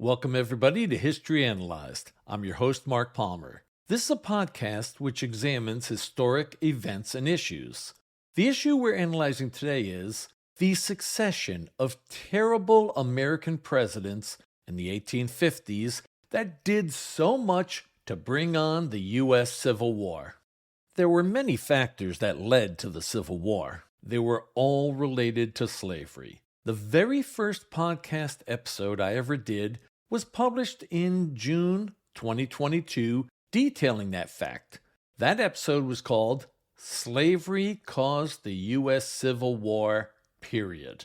Welcome, everybody, to History Analyzed. I'm your host, Mark Palmer. This is a podcast which examines historic events and issues. The issue we're analyzing today is the succession of terrible American presidents in the 1850s that did so much to bring on the U.S. Civil War. There were many factors that led to the Civil War. They were all related to slavery. The very first podcast episode I ever did was published in June 2022, detailing that fact. That episode was called Slavery Caused the U.S. Civil War, period.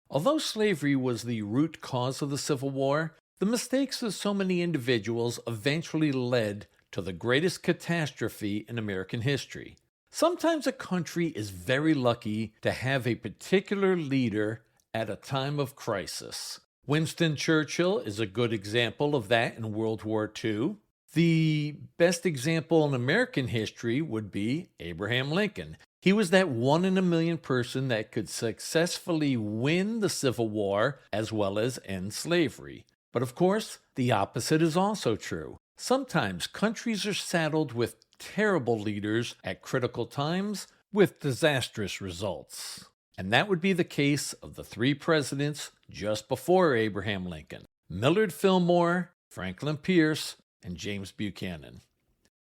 Although slavery was the root cause of the Civil War, the mistakes of so many individuals eventually led to the greatest catastrophe in American history. Sometimes a country is very lucky to have a particular leader at a time of crisis. Winston Churchill is a good example of that in World War II. The best example in American history would be Abraham Lincoln. He was that 1 in a million person that could successfully win the Civil War as well as end slavery. But of course, the opposite is also true. Sometimes countries are saddled with terrible leaders at critical times with disastrous results. And that would be the case of the three presidents just before Abraham Lincoln: Millard Fillmore, Franklin Pierce, and James Buchanan.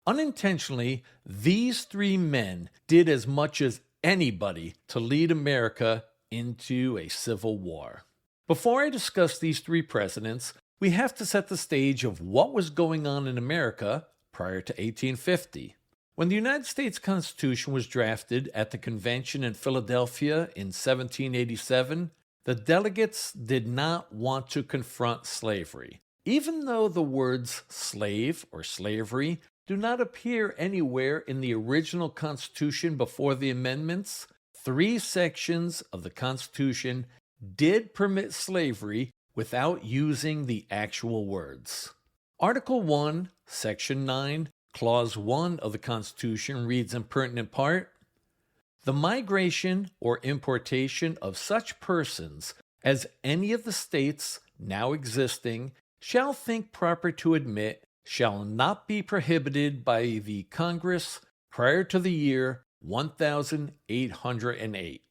Unintentionally, these three men did as much as anybody to lead America into a civil war. Before I discuss these three presidents, we have to set the stage of what was going on in America prior to 1850. When the United States Constitution was drafted at the convention in Philadelphia in 1787, the delegates did not want to confront slavery. Even though the words slave or slavery do not appear anywhere in the original Constitution before the amendments, 3 sections of the Constitution did permit slavery without using the actual words. Article 1, Section 9, Clause 1 of the Constitution reads in pertinent part, "The migration or importation of such persons as any of the states now existing shall think proper to admit shall not be prohibited by the Congress prior to the year 1808.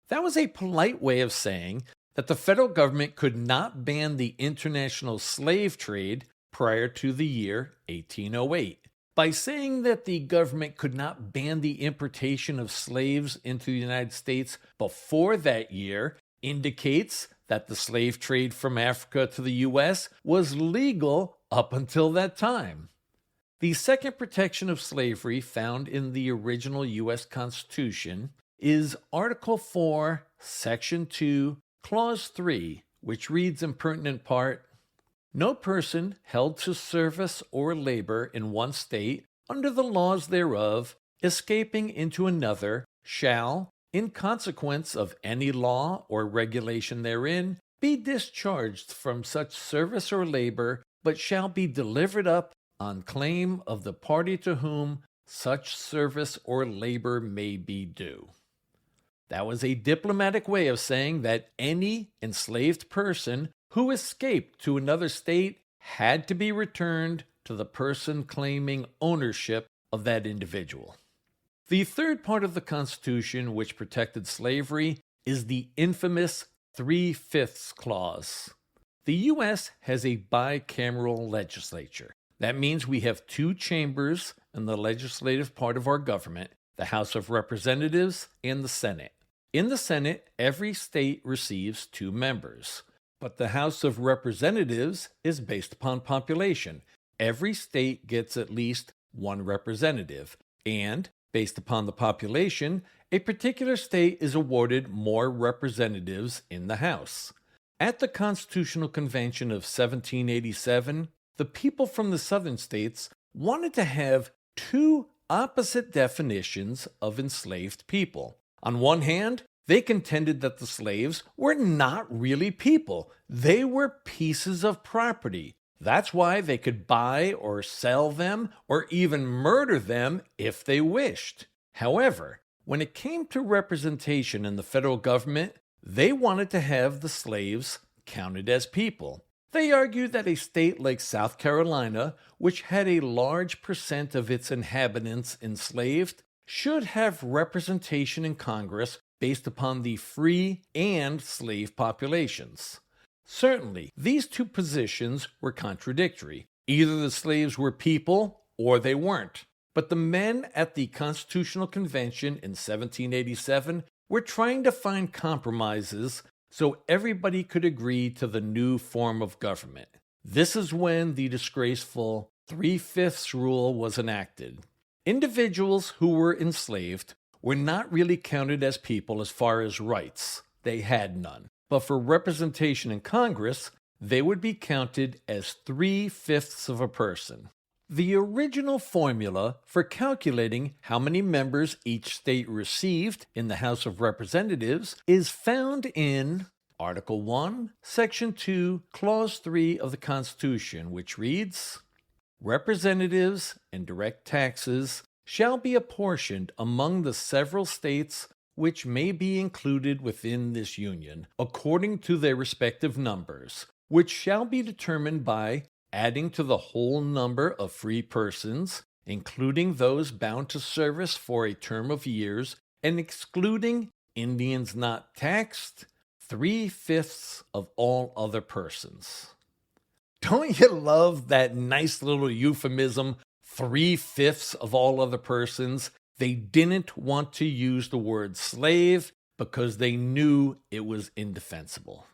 That was a polite way of saying that the federal government could not ban the international slave trade prior to the year 1808. By saying that the government could not ban the importation of slaves into the United States before that year indicates that the slave trade from Africa to the U.S. was legal up until that time. The second protection of slavery found in the original U.S. Constitution is Article 4, Section 2, Clause 3, which reads in pertinent part, "No person held to service or labor in one state under the laws thereof, escaping into another, shall, in consequence of any law or regulation therein, be discharged from such service or labor, but shall be delivered up on claim of the party to whom such service or labor may be due." That was a diplomatic way of saying that any enslaved person who escaped to another state had to be returned to the person claiming ownership of that individual. The third part of the Constitution which protected slavery is the infamous 3/5 Clause. The U.S. has a bicameral legislature. That means we have 2 chambers in the legislative part of our government, the House of Representatives and the Senate. In the Senate, every state receives 2 members. But the House of Representatives is based upon population. Every state gets at least 1 representative. And, based upon the population, a particular state is awarded more representatives in the House. At the Constitutional Convention of 1787, the people from the southern states wanted to have 2 opposite definitions of enslaved people. On one hand, they contended that the slaves were not really people. They were pieces of property. That's why they could buy or sell them or even murder them if they wished. However, when it came to representation in the federal government, they wanted to have the slaves counted as people. They argued that a state like South Carolina, which had a large percent of its inhabitants enslaved, should have representation in Congress based upon the free and slave populations. Certainly, these two positions were contradictory. Either the slaves were people or they weren't. But the men at the Constitutional Convention in 1787 were trying to find compromises so everybody could agree to the new form of government. This is when the disgraceful 3/5 rule was enacted. Individuals who were enslaved were not really counted as people as far as rights. They had none. But for representation in Congress, they would be counted as 3/5 of a person. The original formula for calculating how many members each state received in the House of Representatives is found in Article 1, Section 2, Clause 3 of the Constitution, which reads, "Representatives and direct taxes shall be apportioned among the several states which may be included within this Union, according to their respective numbers, which shall be determined by adding to the whole number of free persons, including those bound to service for a term of years, and excluding Indians not taxed, 3/5 of all other persons." Don't you love that nice little euphemism, 3/5 of all other persons? They didn't want to use the word slave because they knew it was indefensible.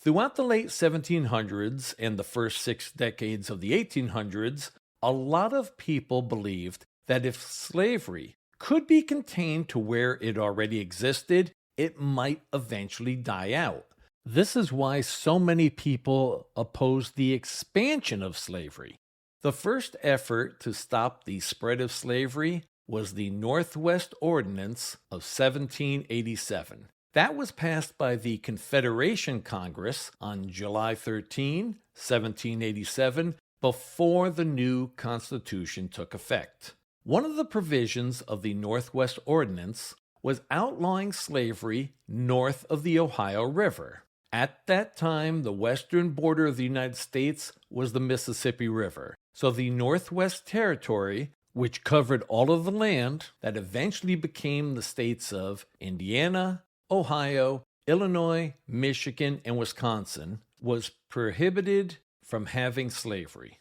Throughout the late 1700s and the first 6 decades of the 1800s, a lot of people believed that if slavery could be contained to where it already existed, it might eventually die out. This is why so many people opposed the expansion of slavery. The first effort to stop the spread of slavery was the Northwest Ordinance of 1787. That was passed by the Confederation Congress on July 13, 1787, before the new Constitution took effect. One of the provisions of the Northwest Ordinance was outlawing slavery north of the Ohio River. At that time, the western border of the United States was the Mississippi River. So the Northwest Territory, which covered all of the land that eventually became the states of Indiana, Ohio, Illinois, Michigan, and Wisconsin, was prohibited from having slavery.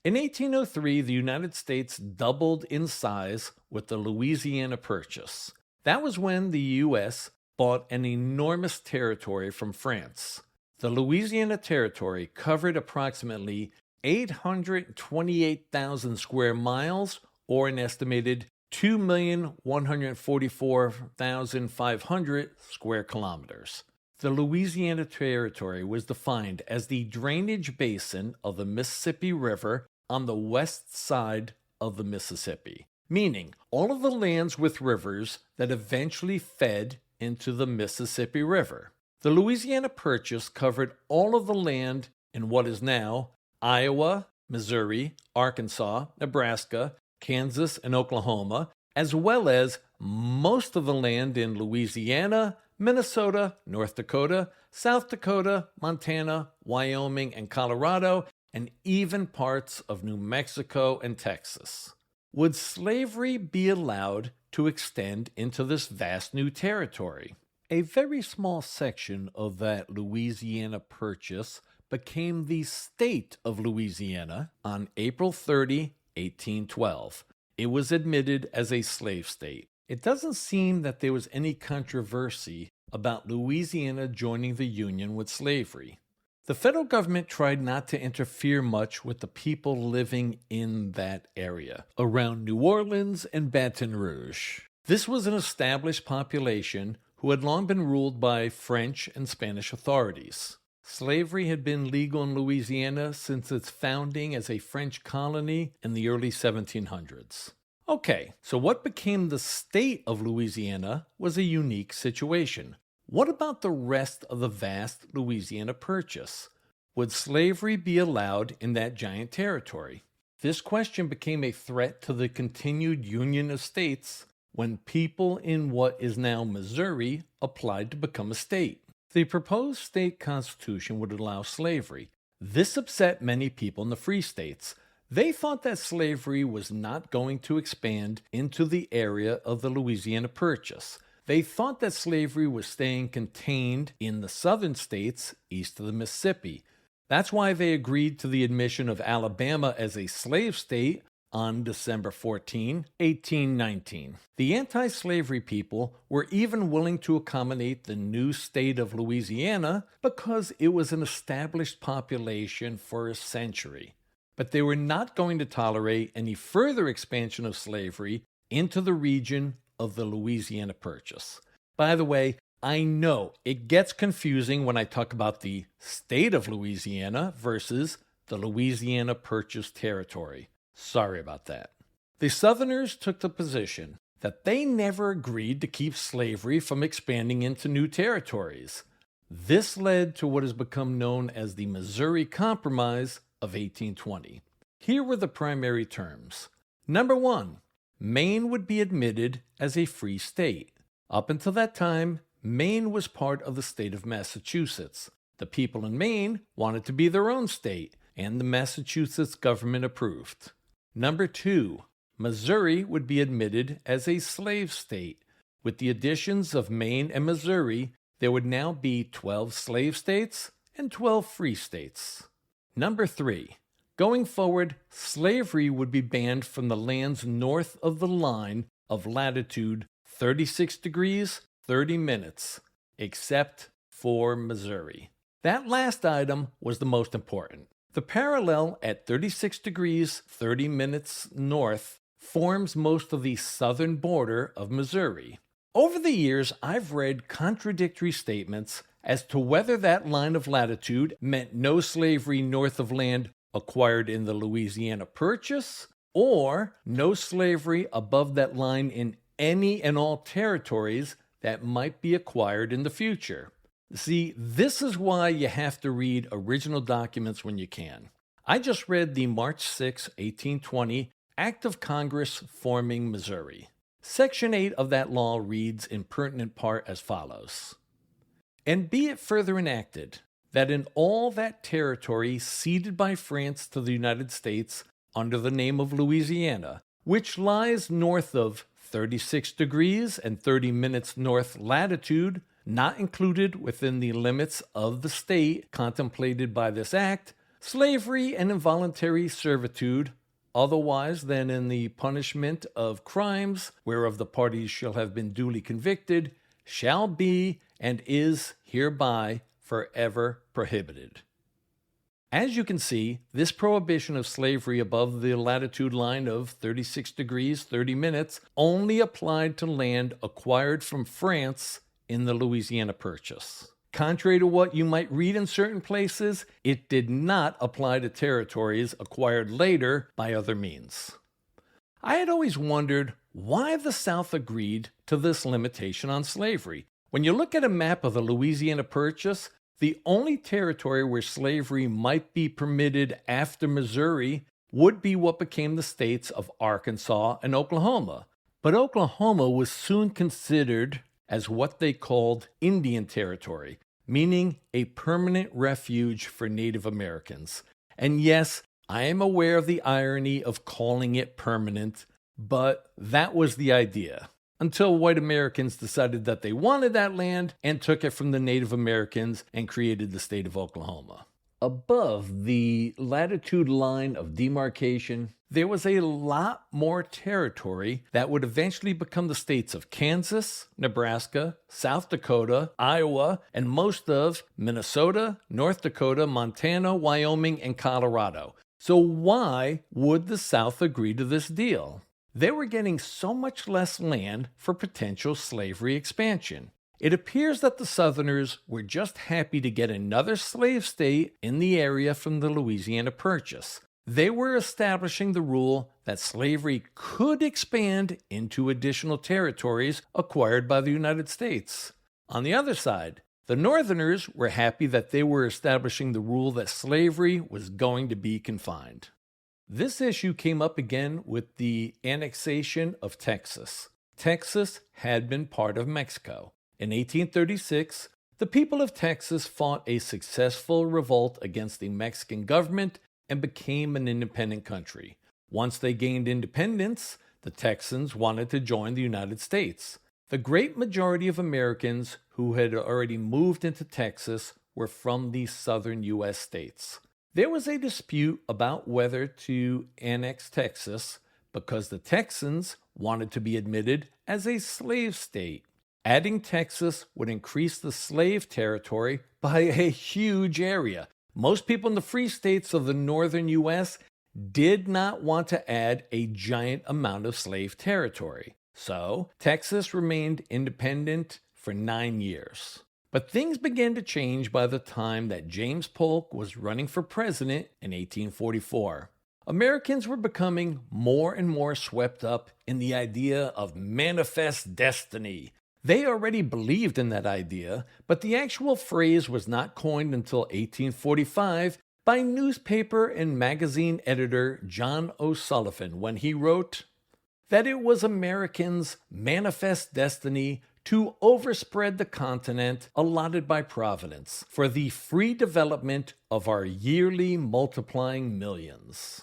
In 1803, the United States doubled in size with the Louisiana Purchase. That was when the U.S. bought an enormous territory from France. The Louisiana Territory covered approximately 828,000 square miles, or an estimated 2,144,500 square kilometers. The Louisiana Territory was defined as the drainage basin of the Mississippi River on the west side of the Mississippi, meaning all of the lands with rivers that eventually fed into the Mississippi River. The Louisiana Purchase covered all of the land in what is now Iowa, Missouri, Arkansas, Nebraska, Kansas, and Oklahoma, as well as most of the land in Louisiana, Minnesota, North Dakota, South Dakota, Montana, Wyoming, and Colorado, and even parts of New Mexico and Texas. Would slavery be allowed to extend into this vast new territory? A very small section of that Louisiana Purchase became the state of Louisiana on April 30, 1812. It was admitted as a slave state. It doesn't seem that there was any controversy about Louisiana joining the Union with slavery. The federal government tried not to interfere much with the people living in that area, around New Orleans and Baton Rouge. This was an established population who had long been ruled by French and Spanish authorities. Slavery had been legal in Louisiana since its founding as a French colony in the early 1700s. Okay, so what became the state of Louisiana was a unique situation. What about the rest of the vast Louisiana Purchase? Would slavery be allowed in that giant territory? This question became a threat to the continued union of states when people in what is now Missouri applied to become a state. The proposed state constitution would allow slavery. This upset many people in the free states. They thought that slavery was not going to expand into the area of the Louisiana Purchase. They thought that slavery was staying contained in the southern states east of the Mississippi. That's why they agreed to the admission of Alabama as a slave state on December 14, 1819. The anti-slavery people were even willing to accommodate the new state of Louisiana because it was an established population for a century. But they were not going to tolerate any further expansion of slavery into the region of the Louisiana Purchase. By the way, I know it gets confusing when I talk about the state of Louisiana versus the Louisiana Purchase territory. Sorry about that. The Southerners took the position that they never agreed to keep slavery from expanding into new territories. This led to what has become known as the Missouri Compromise of 1820. Here were the primary terms. Number one, Maine would be admitted as a free state. Up until that time, Maine was part of the state of Massachusetts. The people in Maine wanted to be their own state, and the Massachusetts government approved. Number two, Missouri would be admitted as a slave state. With the additions of Maine and Missouri, there would now be 12 slave states and 12 free states. Number three, going forward, slavery would be banned from the lands north of the line of latitude 36 degrees, 30 minutes, except for Missouri. That last item was the most important. The parallel at 36 degrees, 30 minutes north forms most of the southern border of Missouri. Over the years, I've read contradictory statements as to whether that line of latitude meant no slavery north of land acquired in the Louisiana Purchase, or no slavery above that line in any and all territories that might be acquired in the future. See, this is why you have to read original documents when you can. I just read the March 6, 1820 Act of Congress forming Missouri. Section 8 of that law reads in pertinent part as follows. And be it further enacted, that in all that territory ceded by France to the United States under the name of Louisiana, which lies north of 36 degrees and 30 minutes north latitude, not included within the limits of the state contemplated by this act, slavery and involuntary servitude, otherwise than in the punishment of crimes whereof the parties shall have been duly convicted, shall be and is hereby forever prohibited. As you can see, this prohibition of slavery above the latitude line of 36 degrees 30 minutes only applied to land acquired from France in the Louisiana Purchase. Contrary to what you might read in certain places, it did not apply to territories acquired later by other means. I had always wondered why the South agreed to this limitation on slavery. When you look at a map of the Louisiana Purchase, the only territory where slavery might be permitted after Missouri would be what became the states of Arkansas and Oklahoma. But Oklahoma was soon considered as what they called Indian Territory, meaning a permanent refuge for Native Americans. And yes, I am aware of the irony of calling it permanent, but that was the idea. Until white Americans decided that they wanted that land and took it from the Native Americans and created the state of Oklahoma. Above the latitude line of demarcation, there was a lot more territory that would eventually become the states of Kansas, Nebraska, South Dakota, Iowa, and most of Minnesota, North Dakota, Montana, Wyoming, and Colorado. So why would the South agree to this deal? They were getting so much less land for potential slavery expansion. It appears that the Southerners were just happy to get another slave state in the area from the Louisiana Purchase. They were establishing the rule that slavery could expand into additional territories acquired by the United States. On the other side, the Northerners were happy that they were establishing the rule that slavery was going to be confined. This issue came up again with the annexation of Texas. Texas had been part of Mexico. In 1836, The people of Texas fought a successful revolt against the Mexican government and became an independent country. Once they gained independence, the Texans wanted to join the United States. The great majority of Americans who had already moved into Texas were from the southern U.S. states. There was a dispute about whether to annex Texas because the Texans wanted to be admitted as a slave state. Adding Texas would increase the slave territory by a huge area. Most people in the free states of the northern U.S. did not want to add a giant amount of slave territory. So, Texas remained independent for 9 years. But things began to change by the time that James Polk was running for president in 1844. Americans were becoming more and more swept up in the idea of manifest destiny. They already believed in that idea, but the actual phrase was not coined until 1845 by newspaper and magazine editor John O'Sullivan when he wrote that it was Americans' manifest destiny to overspread the continent allotted by Providence for the free development of our yearly multiplying millions.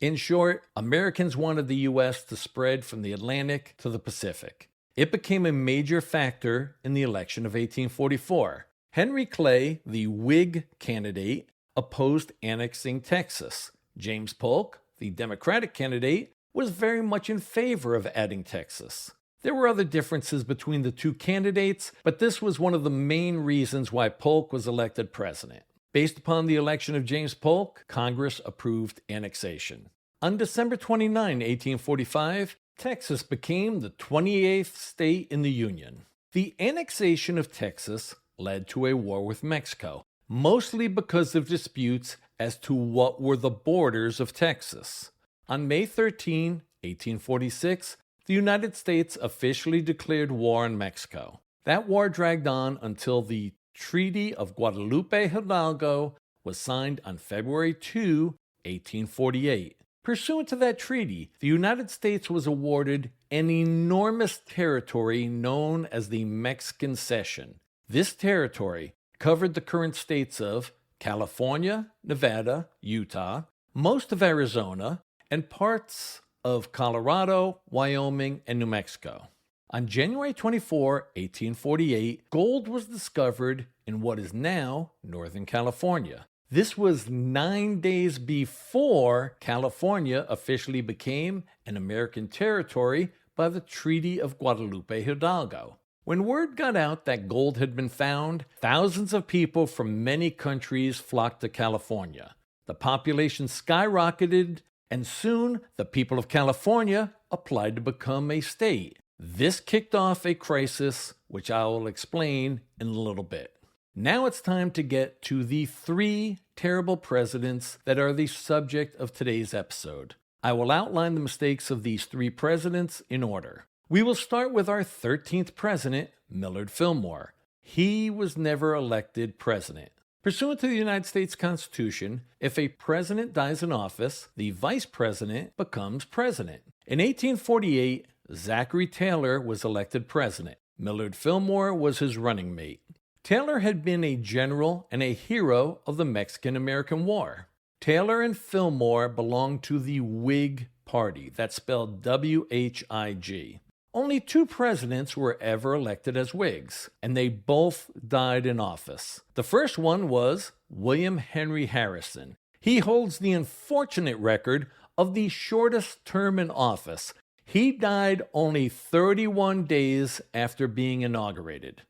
In short, Americans wanted the U.S. to spread from the Atlantic to the Pacific. It became a major factor in the election of 1844. Henry Clay, the Whig candidate, opposed annexing Texas. James Polk, the Democratic candidate, was very much in favor of adding Texas. There were other differences between the two candidates, but this was one of the main reasons why Polk was elected president. Based upon the election of James Polk, Congress approved annexation. On December 29, 1845, Texas became the 28th state in the Union. The annexation of Texas led to a war with Mexico, mostly because of disputes as to what were the borders of Texas. On May 13, 1846, the United States officially declared war on Mexico. That war dragged on until the Treaty of Guadalupe Hidalgo was signed on February 2, 1848. Pursuant to that treaty, the United States was awarded an enormous territory known as the Mexican Cession. This territory covered the current states of California, Nevada, Utah, most of Arizona, and parts of Colorado, Wyoming, and New Mexico. On January 24, 1848, gold was discovered in what is now Northern California. This was 9 days before California officially became an American territory by the Treaty of Guadalupe Hidalgo. When word got out that gold had been found, thousands of people from many countries flocked to California. The population skyrocketed, and soon the people of California applied to become a state. This kicked off a crisis, which I will explain in a little bit. Now it's time to get to the 3 terrible presidents that are the subject of today's episode. I will outline the mistakes of these 3 presidents in order. We will start with our 13th president, Millard Fillmore. He was never elected president. Pursuant to the United States Constitution, if a president dies in office, the vice president becomes president. In 1848, Zachary Taylor was elected president. Millard Fillmore was his running mate. Taylor had been a general and a hero of the Mexican-American War. Taylor and Fillmore belonged to the Whig Party, that's spelled W-H-I-G. Only 2 presidents were ever elected as Whigs, and they both died in office. The first one was William Henry Harrison. He holds the unfortunate record of the shortest term in office. He died only 31 days after being inaugurated.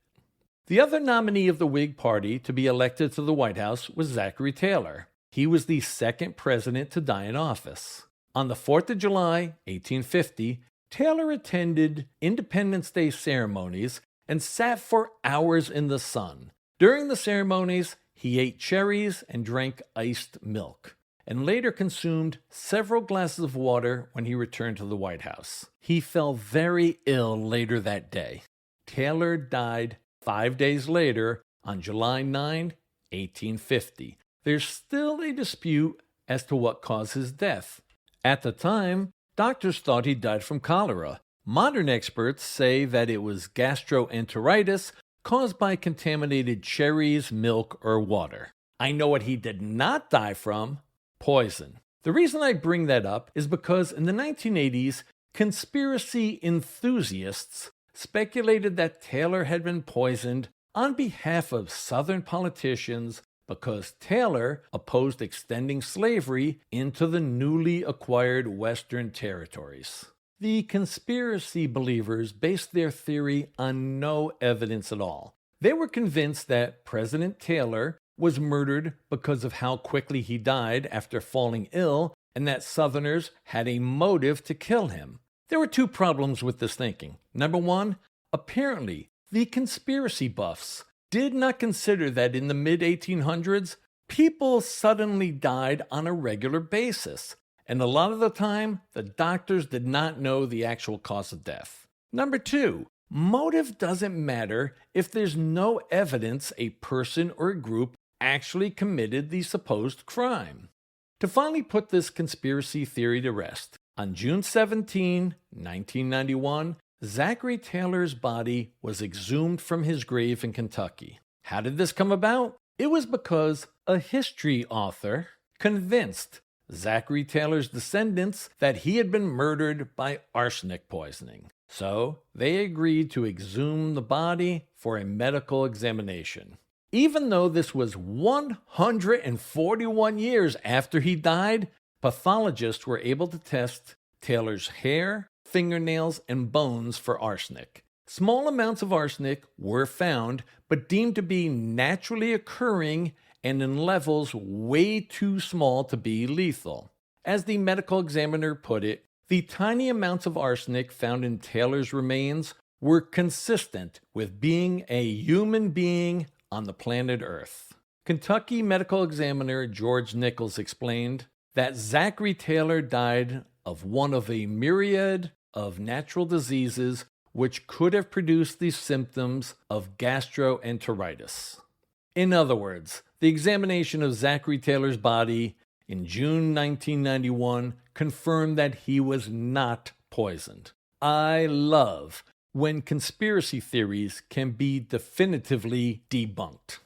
The other nominee of the Whig Party to be elected to the White House was Zachary Taylor. He was the second president to die in office. On the 4th of July, 1850, Taylor attended Independence Day ceremonies and sat for hours in the sun. During the ceremonies, he ate cherries and drank iced milk, and later consumed several glasses of water when he returned to the White House. He fell very ill later that day. Taylor died 5 days later on July 9, 1850. There's still a dispute as to what caused his death. At the time, doctors thought he died from cholera. Modern experts say that it was gastroenteritis caused by contaminated cherries, milk, or water. I know what he did not die from: poison. The reason I bring that up is because in the 1980s, conspiracy enthusiasts speculated that Taylor had been poisoned on behalf of Southern politicians because Taylor opposed extending slavery into the newly acquired Western territories. The conspiracy believers based their theory on no evidence at all. They were convinced that President Taylor was murdered because of how quickly he died after falling ill, and that Southerners had a motive to kill him. There were two problems with this thinking. Number one, apparently the conspiracy buffs did not consider that in the mid-1800s, people suddenly died on a regular basis, and a lot of the time, the doctors did not know the actual cause of death. Number two, motive doesn't matter if there's no evidence a person or a group actually committed the supposed crime. To finally put this conspiracy theory to rest, on June 17, 1991, Zachary Taylor's body was exhumed from his grave in Kentucky. How did this come about? It was because a history author convinced Zachary Taylor's descendants that he had been murdered by arsenic poisoning. So they agreed to exhume the body for a medical examination. Even though this was 141 years after he died, pathologists were able to test Taylor's hair, fingernails, and bones for arsenic. Small amounts of arsenic were found, but deemed to be naturally occurring and in levels way too small to be lethal. As the medical examiner put it, the tiny amounts of arsenic found in Taylor's remains were consistent with being a human being on the planet Earth. Kentucky medical examiner George Nichols explained that Zachary Taylor died of one of a myriad of natural diseases which could have produced the symptoms of gastroenteritis. In other words, the examination of Zachary Taylor's body in June 1991 confirmed that he was not poisoned. I love when conspiracy theories can be definitively debunked.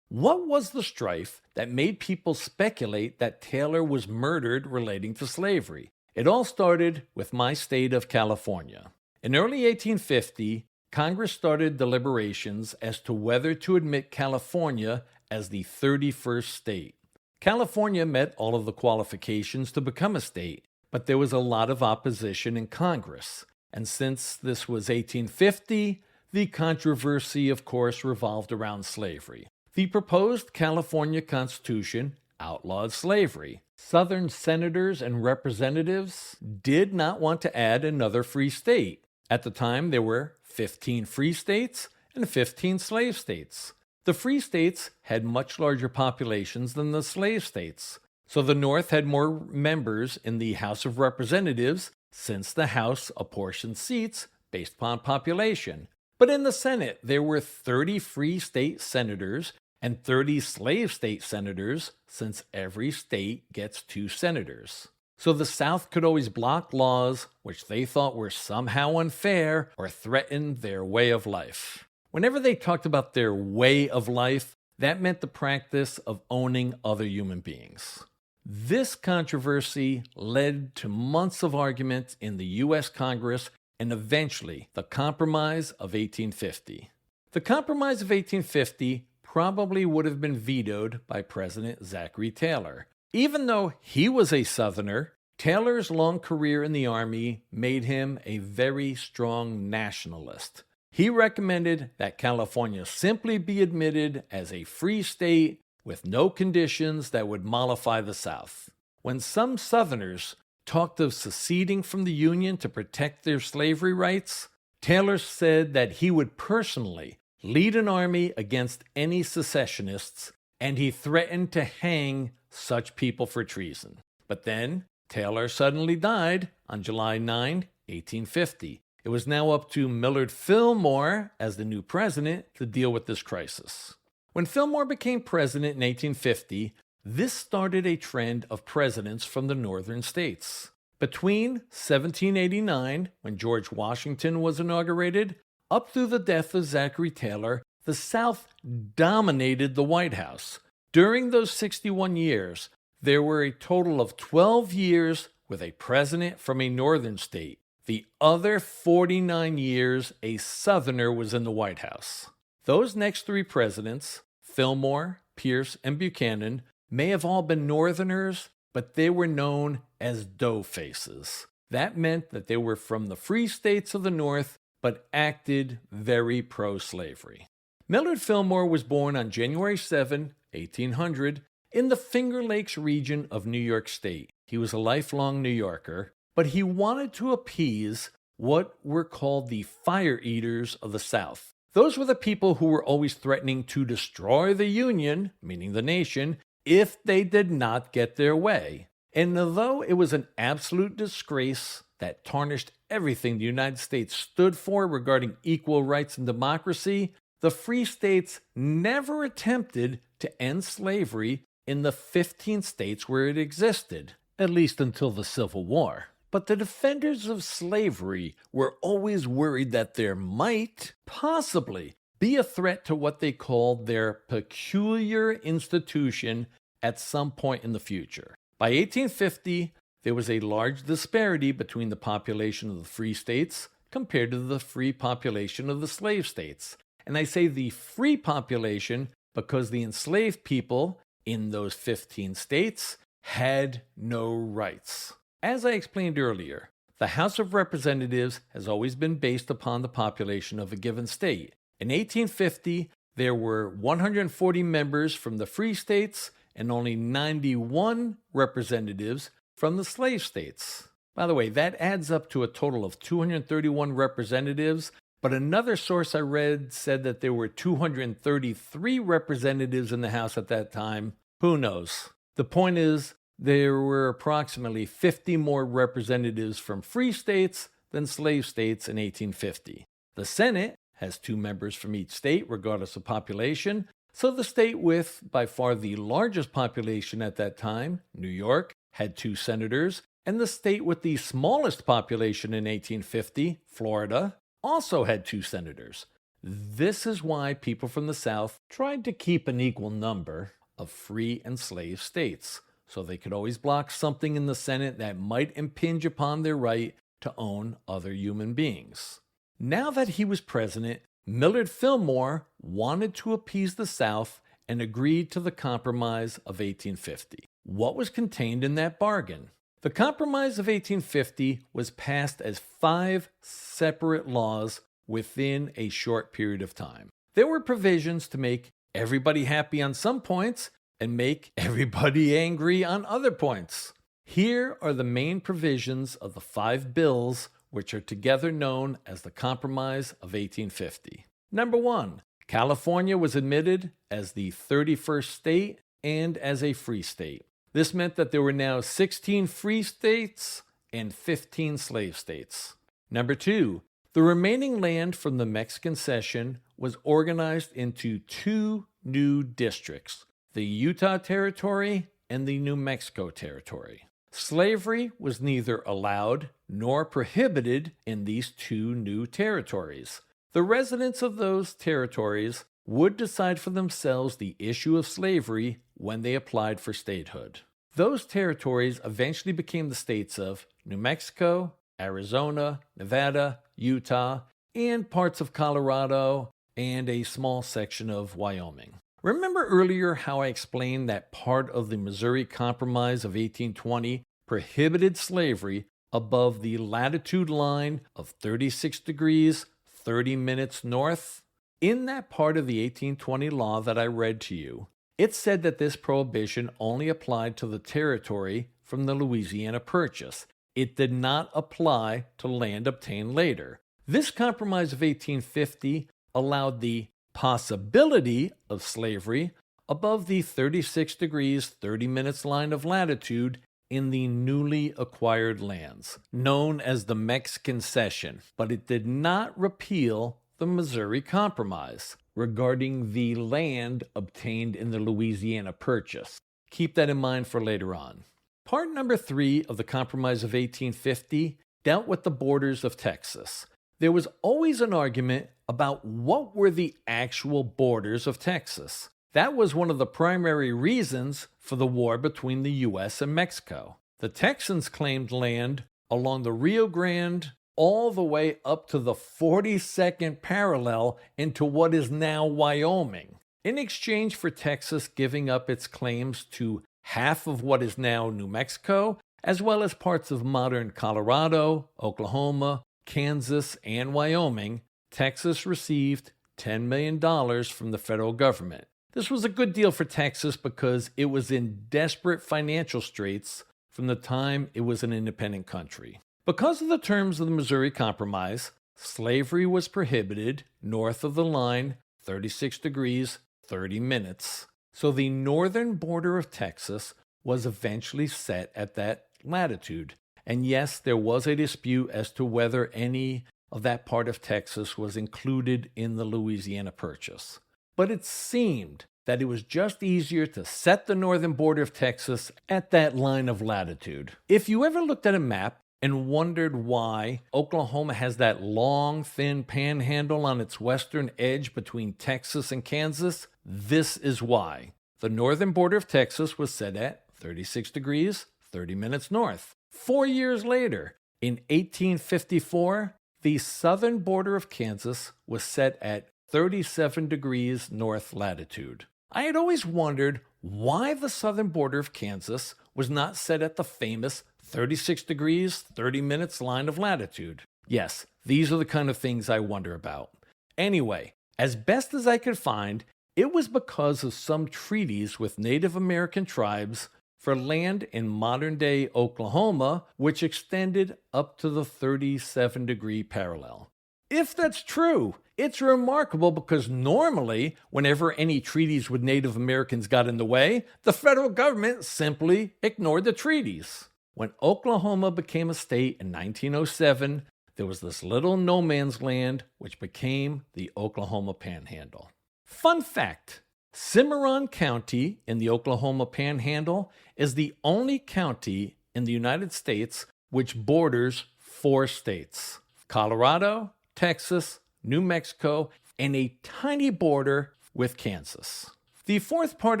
What was the strife that made people speculate that Taylor was murdered relating to slavery? It all started with my state of California. In early 1850, Congress started deliberations as to whether to admit California as the 31st state. California met all of the qualifications to become a state, but there was a lot of opposition in Congress. And since this was 1850, the controversy, of course, revolved around slavery. The proposed California Constitution outlawed slavery. Southern senators and representatives did not want to add another free state. At the time, there were 15 free states and 15 slave states. The free states had much larger populations than the slave states, so the North had more members in the House of Representatives since the House apportioned seats based upon population. But in the Senate, there were 30 free state senators and 30 slave state senators, since every state gets 2 senators. So the South could always block laws which they thought were somehow unfair or threatened their way of life. Whenever they talked about their way of life, that meant the practice of owning other human beings. This controversy led to months of argument in the U.S. Congress and eventually the Compromise of 1850. The Compromise of 1850 probably would have been vetoed by President Zachary Taylor. Even though he was a Southerner, Taylor's long career in the Army made him a very strong nationalist. He recommended that California simply be admitted as a free state with no conditions that would mollify the South. When some Southerners talked of seceding from the Union to protect their slavery rights, Taylor said that he would personally lead an army against any secessionists, and he threatened to hang such people for treason. But then, Taylor suddenly died on July 9, 1850. It was now up to Millard Fillmore as the new president to deal with this crisis. When Fillmore became president in 1850, this started a trend of presidents from the northern states. Between 1789, when George Washington was inaugurated, up through the death of Zachary Taylor, the South dominated the White House. During those 61 years, there were a total of 12 years with a president from a northern state. The other 49 years, a Southerner was in the White House. Those next three presidents, Fillmore, Pierce, and Buchanan, may have all been Northerners, but they were known as dough faces. That meant that they were from the free states of the North, but acted very pro-slavery. Millard Fillmore was born on January 7, 1800, in the Finger Lakes region of New York State. He was a lifelong New Yorker, but he wanted to appease what were called the fire eaters of the South. Those were the people who were always threatening to destroy the Union, meaning the nation, if they did not get their way. And although it was an absolute disgrace that tarnished everything the United States stood for regarding equal rights and democracy, the free states never attempted to end slavery in the 15 states where it existed, at least until the Civil War. But the defenders of slavery were always worried that there might, possibly, be a threat to what they called their peculiar institution at some point in the future. By 1850, there was a large disparity between the population of the free states compared to the free population of the slave states. And I say the free population because the enslaved people in those 15 states had no rights. As I explained earlier, the House of Representatives has always been based upon the population of a given state. In 1850, there were 140 members from the free states and only 91 representatives from the slave states. By the way, that adds up to a total of 231 representatives, but another source I read said that there were 233 representatives in the House at that time. Who knows? The point is, there were approximately 50 more representatives from free states than slave states in 1850. The Senate has 2 members from each state, regardless of population, so the state with by far the largest population at that time, New York, had 2 senators, and the state with the smallest population in 1850, Florida, also had 2 senators. This is why people from the South tried to keep an equal number of free and slave states, so they could always block something in the Senate that might impinge upon their right to own other human beings. Now that he was president, Millard Fillmore wanted to appease the South and agreed to the Compromise of 1850. What was contained in that bargain? The Compromise of 1850 was passed as 5 separate laws within a short period of time. There were provisions to make everybody happy on some points and make everybody angry on other points. Here are the main provisions of the 5 bills, which are together known as the Compromise of 1850. Number 1, California was admitted as the 31st state and as a free state. This meant that there were now 16 free states and 15 slave states. Number 2, the remaining land from the Mexican Cession was organized into 2 new districts, the Utah Territory and the New Mexico Territory. Slavery was neither allowed nor prohibited in these 2 new territories. The residents of those territories would decide for themselves the issue of slavery when they applied for statehood. Those territories eventually became the states of New Mexico, Arizona, Nevada, Utah, and parts of Colorado, and a small section of Wyoming. Remember earlier how I explained that part of the Missouri Compromise of 1820 prohibited slavery above the latitude line of 36 degrees, 30 minutes north? In that part of the 1820 law that I read to you, it said that this prohibition only applied to the territory from the Louisiana Purchase. It did not apply to land obtained later. This Compromise of 1850 allowed the possibility of slavery above the 36 degrees 30 minutes line of latitude in the newly acquired lands, known as the Mexican Cession, but it did not repeal the Missouri Compromise regarding the land obtained in the Louisiana Purchase. Keep that in mind for later on. Part number 3 of the Compromise of 1850 dealt with the borders of Texas. there was always an argument about what were the actual borders of Texas. That was one of the primary reasons for the war between the U.S. and Mexico. The Texans claimed land along the Rio Grande all the way up to the 42nd parallel into what is now Wyoming, in exchange for Texas giving up its claims to half of what is now New Mexico, as well as parts of modern Colorado, Oklahoma, Kansas, and Wyoming. Texas received $10 million from the federal government. This was a good deal for Texas because it was in desperate financial straits from the time it was an independent country. Because of the terms of the Missouri Compromise, slavery was prohibited north of the line 36 degrees 30 minutes. So the northern border of Texas was eventually set at that latitude. And yes, there was a dispute as to whether any of that part of Texas was included in the Louisiana Purchase. But it seemed that it was just easier to set the northern border of Texas at that line of latitude. If you ever looked at a map and wondered why Oklahoma has that long, thin panhandle on its western edge between Texas and Kansas, this is why. The northern border of Texas was set at 36 degrees, 30 minutes north. 4 years later, in 1854, the southern border of Kansas was set at 37 degrees north latitude. I had always wondered why the southern border of Kansas was not set at the famous 36 degrees, 30 minutes line of latitude. Yes, these are the kind of things I wonder about. Anyway, as best as I could find, it was because of some treaties with Native American tribes for land in modern-day Oklahoma, which extended up to the 37-degree parallel. If that's true, it's remarkable because normally, whenever any treaties with Native Americans got in the way, the federal government simply ignored the treaties. When Oklahoma became a state in 1907, there was this little no man's land which became the Oklahoma Panhandle. Fun fact, Cimarron County in the Oklahoma Panhandle is the only county in the United States which borders 4 states: Colorado, Texas, New Mexico, and a tiny border with Kansas. The fourth part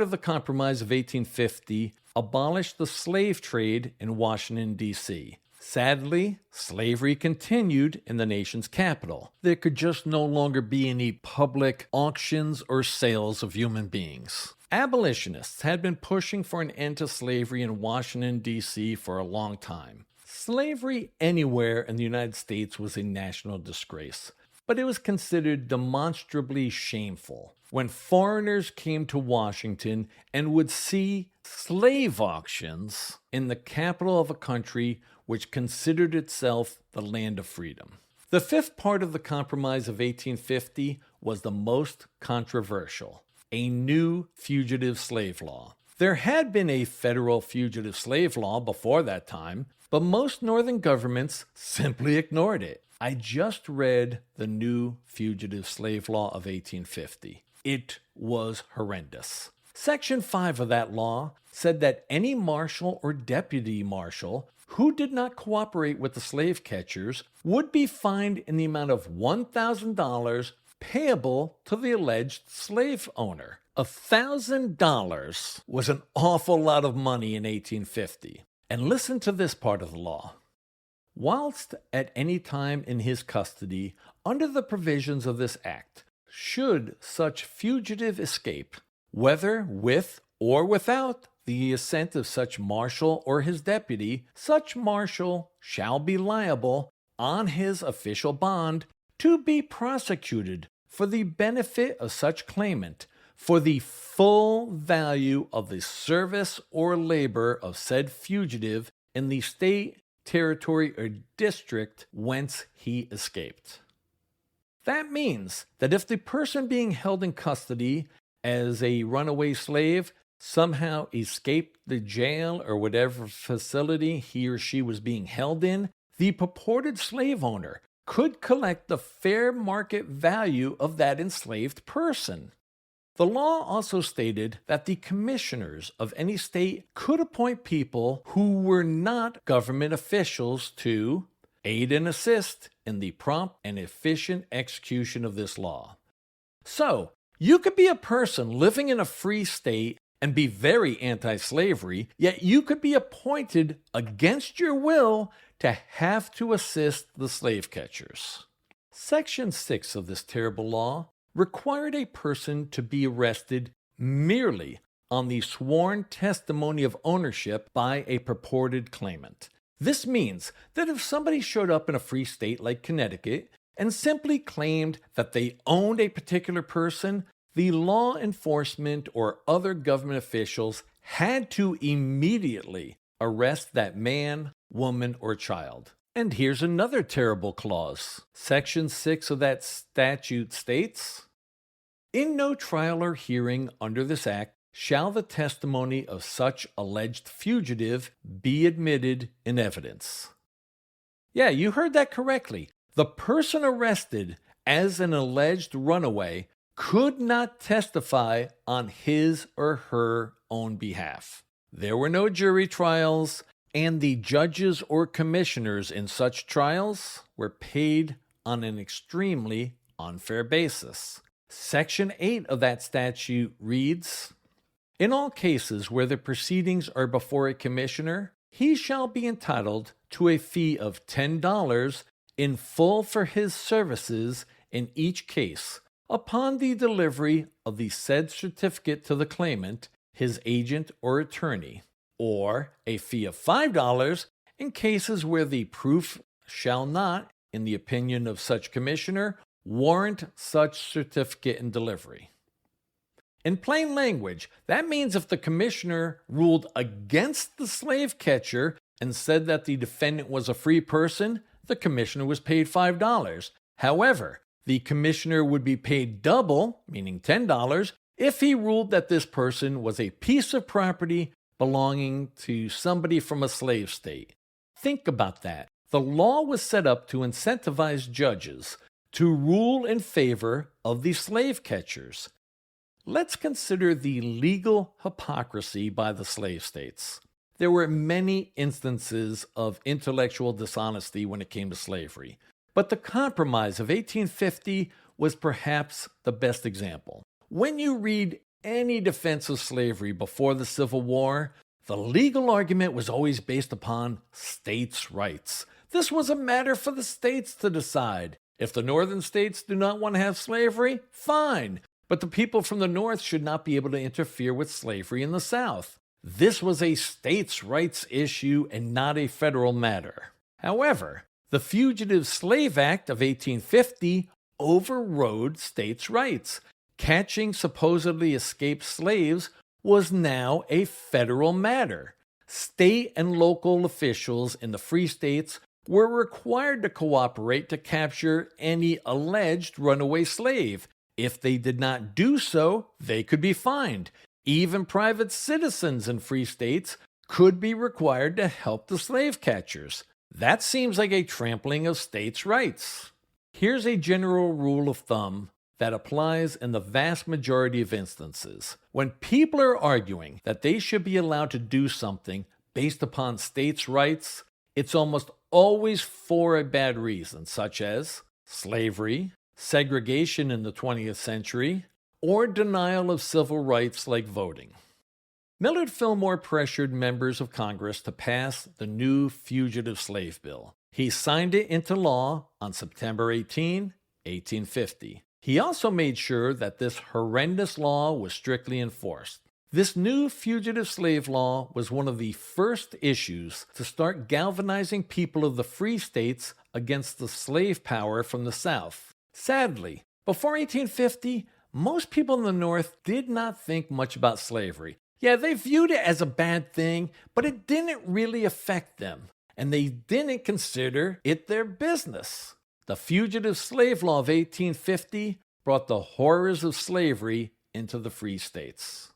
of the Compromise of 1850 abolished the slave trade in Washington, D.C. Sadly, slavery continued in the nation's capital. There could just no longer be any public auctions or sales of human beings. Abolitionists had been pushing for an end to slavery in Washington, D.C. for a long time. Slavery anywhere in the United States was a national disgrace, but it was considered demonstrably shameful when foreigners came to Washington and would see slave auctions in the capital of a country which considered itself the land of freedom. The fifth part of the Compromise of 1850 was the most controversial: a new fugitive slave law. There had been a federal fugitive slave law before that time, but most northern governments simply ignored it. I just read the new fugitive slave law of 1850. It was horrendous. Section 5 of that law said that any marshal or deputy marshal who did not cooperate with the slave catchers would be fined in the amount of $1,000 payable to the alleged slave owner. $1,000 was an awful lot of money in 1850. And listen to this part of the law. Whilst at any time in his custody, under the provisions of this act, should such fugitive escape, whether with or without the assent of such marshal or his deputy, such marshal shall be liable, on his official bond, to be prosecuted for the benefit of such claimant, for the full value of the service or labor of said fugitive in the state, territory, or district whence he escaped. That means that if the person being held in custody as a runaway slave somehow escaped the jail or whatever facility he or she was being held in, the purported slave owner could collect the fair market value of that enslaved person. The law also stated that the commissioners of any state could appoint people who were not government officials to aid and assist in the prompt and efficient execution of this law. So, you could be a person living in a free state and be very anti-slavery, yet you could be appointed against your will to have to assist the slave catchers. Section 6 of this terrible law required a person to be arrested merely on the sworn testimony of ownership by a purported claimant. This means that if somebody showed up in a free state like Connecticut and simply claimed that they owned a particular person, the law enforcement or other government officials had to immediately arrest that man, woman, or child. And here's another terrible clause. Section 6 of that statute states, "In no trial or hearing under this act shall the testimony of such alleged fugitive be admitted in evidence." Yeah, you heard that correctly. The person arrested as an alleged runaway could not testify on his or her own behalf. There were no jury trials, and the judges or commissioners in such trials were paid on an extremely unfair basis. Section 8 of that statute reads, "In all cases where the proceedings are before a commissioner, he shall be entitled to a fee of $10 in full for his services in each case, upon the delivery of the said certificate to the claimant, his agent or attorney, or a fee of $5 in cases where the proof shall not, in the opinion of such commissioner, warrant such certificate and delivery." In plain language, that means if the commissioner ruled against the slave catcher and said that the defendant was a free person, the commissioner was paid $5. However, the commissioner would be paid double, meaning $10, if he ruled that this person was a piece of property belonging to somebody from a slave state. Think about that. The law was set up to incentivize judges to rule in favor of the slave catchers. Let's consider the legal hypocrisy by the slave states. There were many instances of intellectual dishonesty when it came to slavery, but the Compromise of 1850 was perhaps the best example. When you read any defense of slavery before the Civil War, the legal argument was always based upon states' rights. This was a matter for the states to decide. If the northern states do not want to have slavery, fine. But the people from the North should not be able to interfere with slavery in the South. This was a states' rights issue and not a federal matter. However, the Fugitive Slave Act of 1850 overrode states' rights. Catching supposedly escaped slaves was now a federal matter. State and local officials in the free states were required to cooperate to capture any alleged runaway slave. If they did not do so, they could be fined. Even private citizens in free states could be required to help the slave catchers. That seems like a trampling of states' rights. Here's a general rule of thumb that applies in the vast majority of instances. When people are arguing that they should be allowed to do something based upon states' rights, it's almost always for a bad reason, such as slavery, segregation in the 20th century, or denial of civil rights like voting. Millard Fillmore pressured members of Congress to pass the new Fugitive Slave Bill. He signed it into law on September 18, 1850. He also made sure that this horrendous law was strictly enforced. This new fugitive slave law was one of the first issues to start galvanizing people of the free states against the slave power from the South. Sadly, before 1850, most people in the North did not think much about slavery. Yeah, they viewed it as a bad thing, but it didn't really affect them, and they didn't consider it their business. The Fugitive Slave Law of 1850 brought the horrors of slavery into the free states.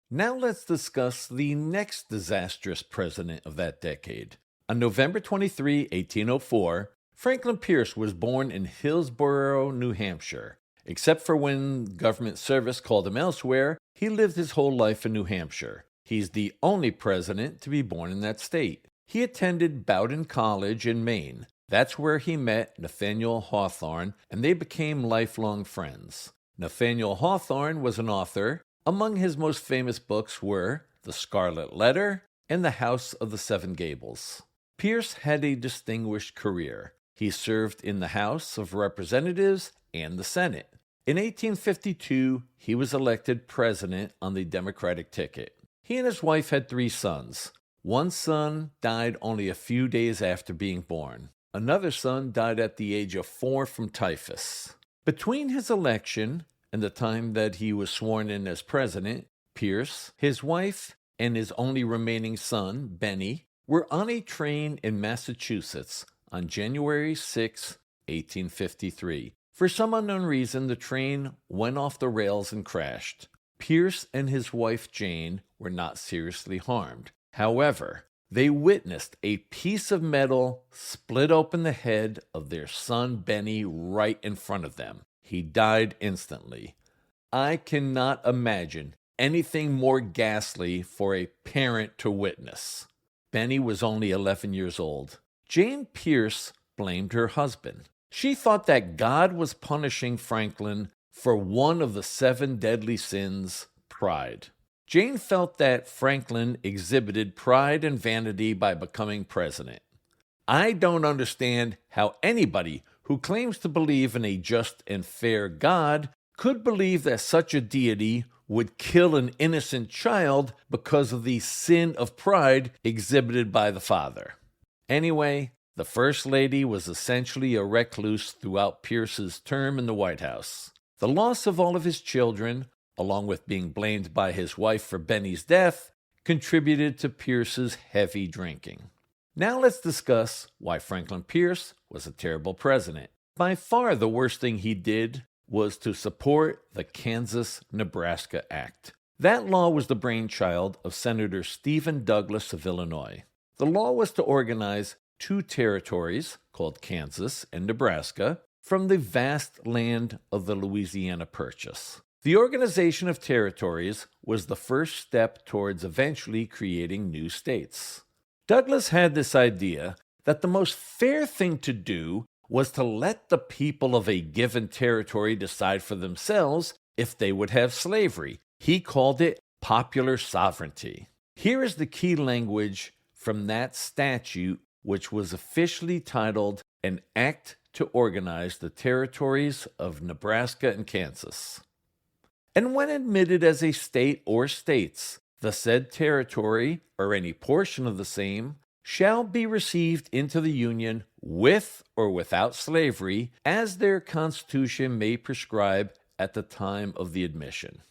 Now let's discuss the next disastrous president of that decade. On November 23, 1804, Franklin Pierce was born in Hillsborough, New Hampshire. Except for when government service called him elsewhere, he lived his whole life in New Hampshire. He's the only president to be born in that state. He attended Bowdoin College in Maine. That's where he met Nathaniel Hawthorne, and they became lifelong friends. Nathaniel Hawthorne was an author. Among his most famous books were The Scarlet Letter and The House of the Seven Gables. Pierce had a distinguished career. He served in the House of Representatives and the Senate. In 1852, he was elected president on the Democratic ticket. He and his wife had 3 sons. One son died only a few days after being born. Another son died at the age of 4 from typhus. Between his election and the time that he was sworn in as president, Pierce, his wife, and his only remaining son, Benny, were on a train in Massachusetts on January 6, 1853. For some unknown reason, the train went off the rails and crashed. Pierce and his wife, Jane, were not seriously harmed. However, they witnessed a piece of metal split open the head of their son, Benny, right in front of them. He died instantly. I cannot imagine anything more ghastly for a parent to witness. Benny was only 11 years old. Jane Pierce blamed her husband. She thought that God was punishing Franklin for one of the 7 deadly sins, pride. Jane felt that Franklin exhibited pride and vanity by becoming president. I don't understand how anybody who claims to believe in a just and fair God could believe that such a deity would kill an innocent child because of the sin of pride exhibited by the father. Anyway, the First Lady was essentially a recluse throughout Pierce's term in the White House. The loss of all of his children, along with being blamed by his wife for Benny's death, contributed to Pierce's heavy drinking. Now let's discuss why Franklin Pierce was a terrible president. By far the worst thing he did was to support the Kansas-Nebraska Act. That law was the brainchild of Senator Stephen Douglas of Illinois. The law was to organize 2 territories, called Kansas and Nebraska, from the vast land of the Louisiana Purchase. The organization of territories was the first step towards eventually creating new states. Douglas had this idea that the most fair thing to do was to let the people of a given territory decide for themselves if they would have slavery. He called it popular sovereignty. Here is the key language from that statute, which was officially titled An Act to Organize the Territories of Nebraska and Kansas. And when admitted as a state or states, the said territory, or any portion of the same, shall be received into the Union with or without slavery, as their constitution may prescribe at the time of the admission.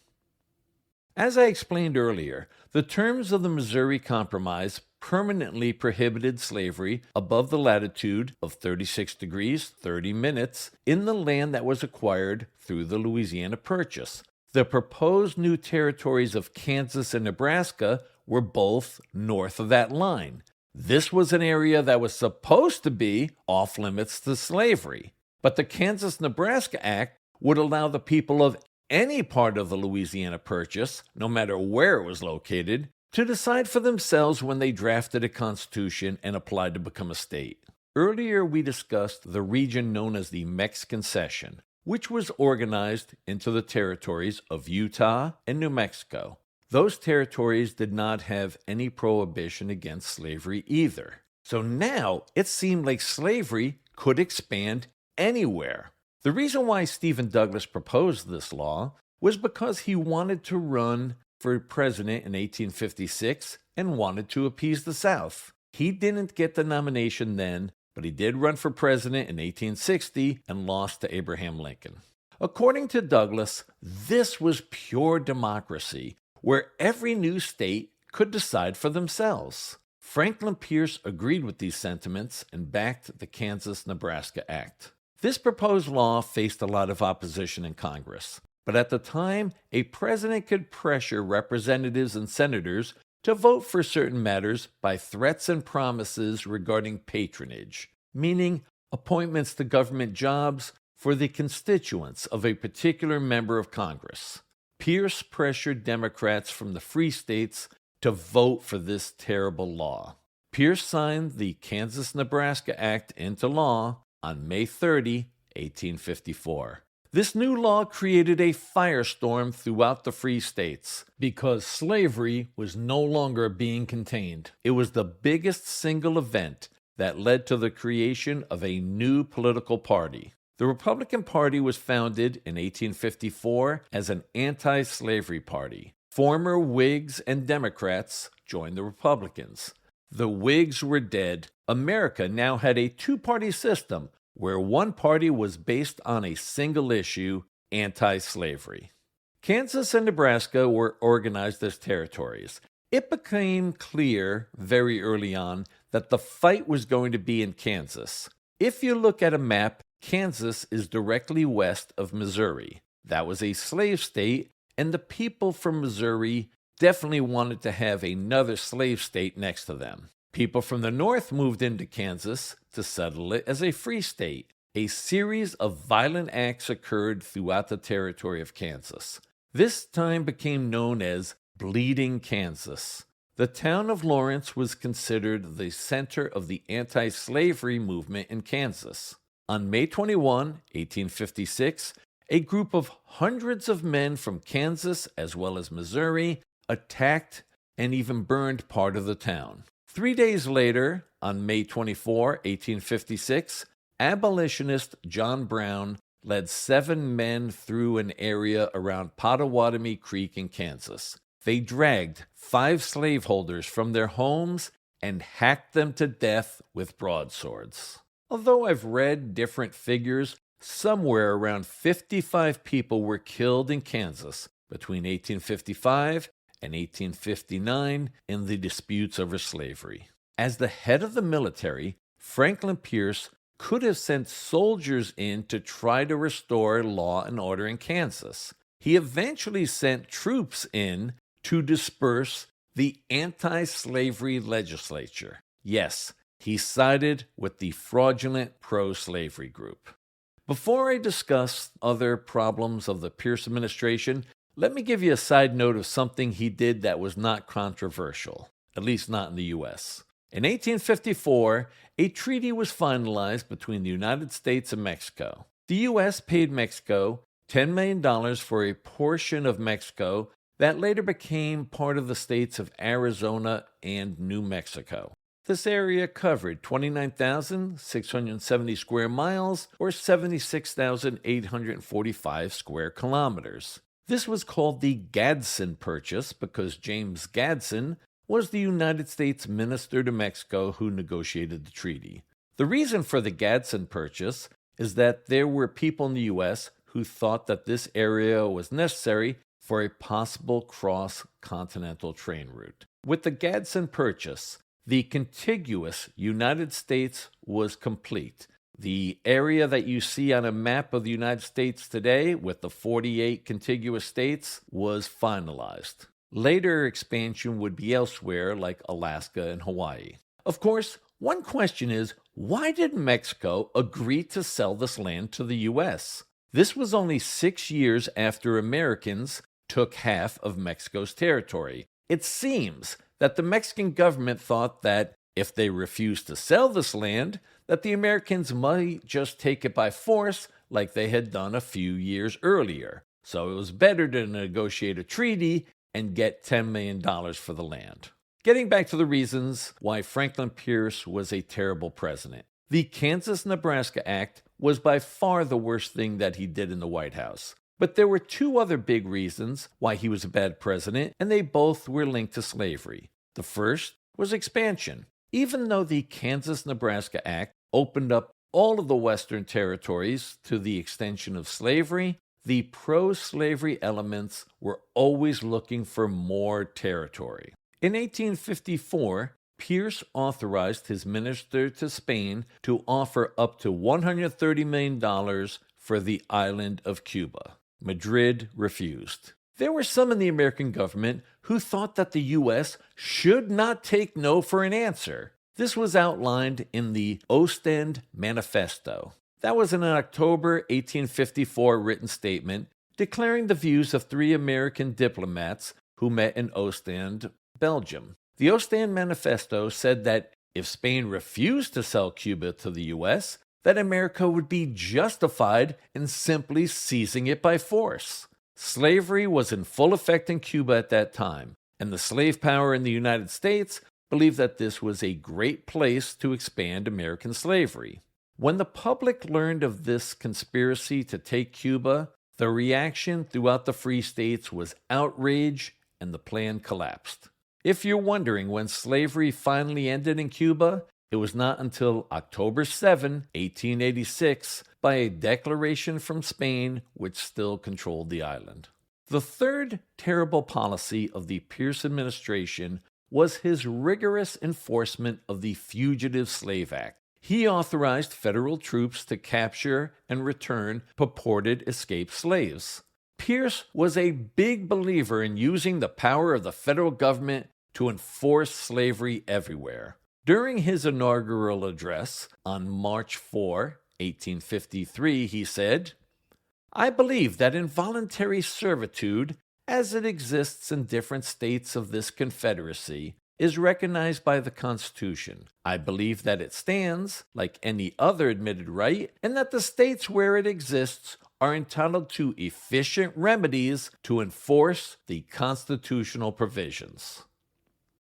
As I explained earlier, the terms of the Missouri Compromise permanently prohibited slavery above the latitude of 36 degrees 30 minutes in the land that was acquired through the Louisiana Purchase. The proposed new territories of Kansas and Nebraska were both north of that line. This was an area that was supposed to be off limits to slavery, but the Kansas-Nebraska Act would allow the people of any part of the Louisiana Purchase, no matter where it was located, to decide for themselves when they drafted a constitution and applied to become a state. Earlier we discussed the region known as the Mexican Cession, which was organized into the territories of Utah and New Mexico. Those territories did not have any prohibition against slavery either. So now it seemed like slavery could expand anywhere. The reason why Stephen Douglas proposed this law was because he wanted to run for president in 1856 and wanted to appease the South. He didn't get the nomination then, but he did run for president in 1860 and lost to Abraham Lincoln. According to Douglas, this was pure democracy, where every new state could decide for themselves. Franklin Pierce agreed with these sentiments and backed the Kansas-Nebraska Act. This proposed law faced a lot of opposition in Congress, but at the time, a president could pressure representatives and senators to vote for certain matters by threats and promises regarding patronage, meaning appointments to government jobs for the constituents of a particular member of Congress. Pierce pressured Democrats from the free states to vote for this terrible law. Pierce signed the Kansas-Nebraska Act into law on May 30, 1854. This new law created a firestorm throughout the free states because slavery was no longer being contained. It was the biggest single event that led to the creation of a new political party. The Republican Party was founded in 1854 as an anti-slavery party. Former Whigs and Democrats joined the Republicans. The Whigs were dead. America now had a two-party system where one party was based on a single issue, anti-slavery. Kansas and Nebraska were organized as territories. It became clear very early on that the fight was going to be in Kansas. If you look at a map, Kansas is directly west of Missouri. That was a slave state, and the people from Missouri definitely wanted to have another slave state next to them. People from the north moved into Kansas to settle it as a free state. A series of violent acts occurred throughout the territory of Kansas. This time became known as Bleeding Kansas. The town of Lawrence was considered the center of the anti-slavery movement in Kansas. On May 21, 1856, a group of hundreds of men from Kansas as well as Missouri attacked and even burned part of the town. 3 days later, on May 24, 1856, abolitionist John Brown led 7 men through an area around Pottawatomie Creek in Kansas. They dragged 5 slaveholders from their homes and hacked them to death with broadswords. Although I've read different figures, somewhere around 55 people were killed in Kansas between 1855 and 1859 in the disputes over slavery. As the head of the military, Franklin Pierce could have sent soldiers in to try to restore law and order in Kansas. He eventually sent troops in to disperse the anti-slavery legislature. Yes, he sided with the fraudulent pro-slavery group. Before I discuss other problems of the Pierce administration, let me give you a side note of something he did that was not controversial, at least not in the U.S. In 1854, a treaty was finalized between the United States and Mexico. The U.S. paid Mexico $10 million for a portion of Mexico that later became part of the states of Arizona and New Mexico. This area covered 29,670 square miles or 76,845 square kilometers. This was called the Gadsden Purchase because James Gadsden was the United States minister to Mexico who negotiated the treaty. The reason for the Gadsden Purchase is that there were people in the U.S. who thought that this area was necessary for a possible cross-continental train route. With the Gadsden Purchase, the contiguous United States was complete. The area that you see on a map of the United States today with the 48 contiguous states was finalized. Later expansion would be elsewhere like Alaska and Hawaii. Of course, one question is, why did Mexico agree to sell this land to the U.S.? This was only 6 years after Americans took half of Mexico's territory. It seems that the Mexican government thought that if they refused to sell this land, that the Americans might just take it by force like they had done a few years earlier. So it was better to negotiate a treaty and get $10 million for the land. Getting back to the reasons why Franklin Pierce was a terrible president. The Kansas-Nebraska Act was by far the worst thing that he did in the White House. But there were 2 other big reasons why he was a bad president, and they both were linked to slavery. The first was expansion. Even though the Kansas-Nebraska Act opened up all of the Western territories to the extension of slavery, the pro-slavery elements were always looking for more territory. In 1854, Pierce authorized his minister to Spain to offer up to $130 million for the island of Cuba. Madrid refused. There were some in the American government who thought that the U.S. should not take no for an answer. This was outlined in the Ostend Manifesto. That was an October 1854 written statement declaring the views of 3 American diplomats who met in Ostend, Belgium. The Ostend Manifesto said that If Spain refused to sell Cuba to the U.S., then America would be justified in simply seizing it by force. Slavery was in full effect in Cuba at that time, and the slave power in the United States believed that this was a great place to expand American slavery. When the public learned of this conspiracy to take Cuba, the reaction throughout the free states was outrage, and the plan collapsed. If you're wondering when slavery finally ended in Cuba, it was not until October 7, 1886, by a declaration from Spain, which still controlled the island. The third terrible policy of the Pierce administration was his rigorous enforcement of the Fugitive Slave Act. He authorized federal troops to capture and return purported escaped slaves. Pierce was a big believer in using the power of the federal government to enforce slavery everywhere. During his inaugural address on March 4, 1853, he said, "I believe that involuntary servitude, as it exists in different states of this Confederacy, is recognized by the Constitution. I believe that it stands, like any other admitted right, and that the states where it exists are entitled to efficient remedies to enforce the constitutional provisions."